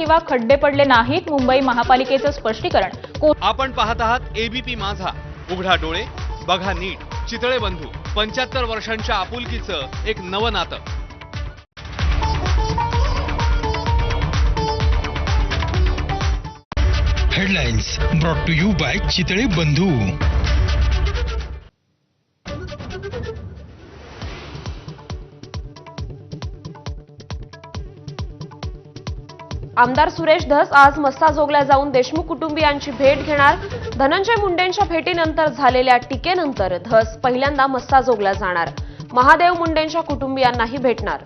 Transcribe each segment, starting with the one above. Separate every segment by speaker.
Speaker 1: किंवा खड्डे पडले नाहीत, मुंबई महापालिकेचं स्पष्टीकरण।
Speaker 2: आपण पाहत आहात एबीपी माझा, उघडा डोळे बघा नीट। चितळे बंधू 75 वर्षांच्या आपुलकीचं एक नवं नातं।
Speaker 3: Headlines brought to you by Chitale Bandhu.
Speaker 4: आमदार सुरेश धस आज मस्साजोगला जाऊन देशमुख कुटुंबियांची भेट घेणार। धनंजय मुंडेंच्या भेटीनंतर झालेल्या टीकेनंतर धस पहिल्यांदा मस्साजोगला जाणार। महादेव मुंडेंच्या कुटुंबियांनाही भेटणार।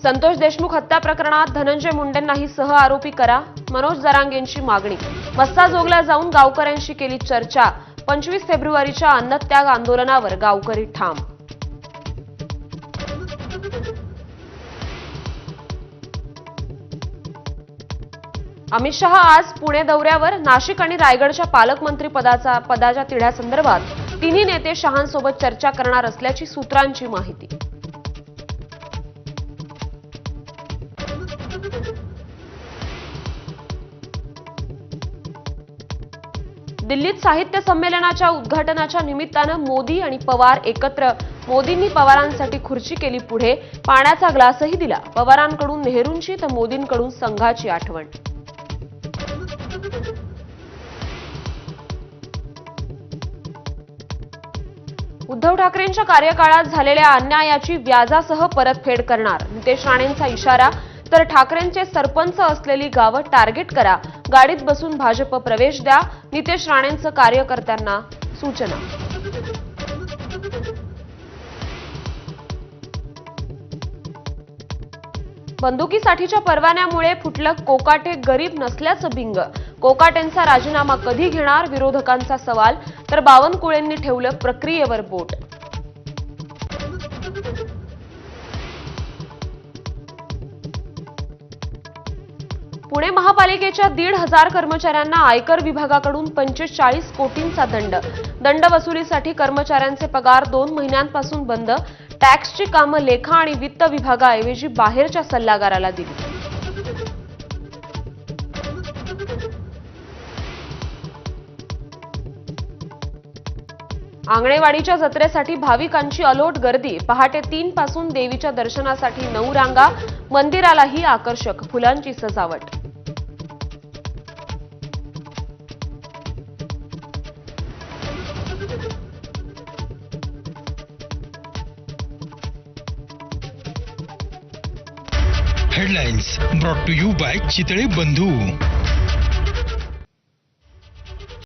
Speaker 4: संतोष देशमुख हत्या प्रकरणात धनंजय मुंडेंनाही सह आरोपी करा, मनोज जरांगेंची मागणी। मस्साजोगला जाऊन गावकऱ्यांशी केली चर्चा। 25 फेब्रुवारीच्या अन्नत्याग आंदोलनावर गावकरी ठाम। अमित शहा आज पुणे दौऱ्यावर। नाशिक आणि रायगडच्या पालकमंत्री पदाच्या तिढ्यासंदर्भात तिन्ही नेते शहांसोबत चर्चा करणार असल्याची सूत्रांची माहिती। दिल्लीत साहित्य संमेलनाच्या उद्घाटनाच्या निमित्तानं मोदी आणि पवार एकत्र। मोदींनी पवारांसाठी खुर्ची केली पुढे, पाण्याचा ग्लासही दिला। पवारांकडून नेहरूंची तर मोदींकडून संघाची आठवण। उद्धव ठाकरेंच्या कार्यकाळात झालेल्या अन्यायाची व्याजासह परतफेड करणार, नितेश राणेंचा इशारा। तर ठाकरेंचे सरपंच असलेली गावं टार्गेट करा, गाडीत बसून भाजप प्रवेश द्या, नितेश राणेंचं कार्यकर्त्यांना सूचना। बंदुकीसाठीच्या परवान्यामुळे फुटलं कोकाटे गरीब नसल्याचं बिंग। कोकाटेंचा राजीनामा कधी घेणार, विरोधकांचा सवाल। तर बावनकुळेंनी ठेवलं प्रक्रियेवर बोट। पुणे महापालिकेच्या 1,500 कर्मचाऱ्यांना आयकर विभागाकडून 45 कोटींचा दंड। दंड वसुलीसाठी कर्मचाऱ्यांचे पगार 2 महिन्यांपासून बंद। टॅक्सची कामं लेखा आणि वित्त विभागाऐवजी बाहेरच्या सल्लागाराला दिली। आंगणेवाडीच्या जत्रेसाठी भाविकांची अलोट गर्दी। पहाटे 3 पासून देवीच्या दर्शनासाठी 9 रांगा। मंदिरालाही आकर्षक फुलांची सजावट।
Speaker 3: Headlines brought to you by Chitale बंधू।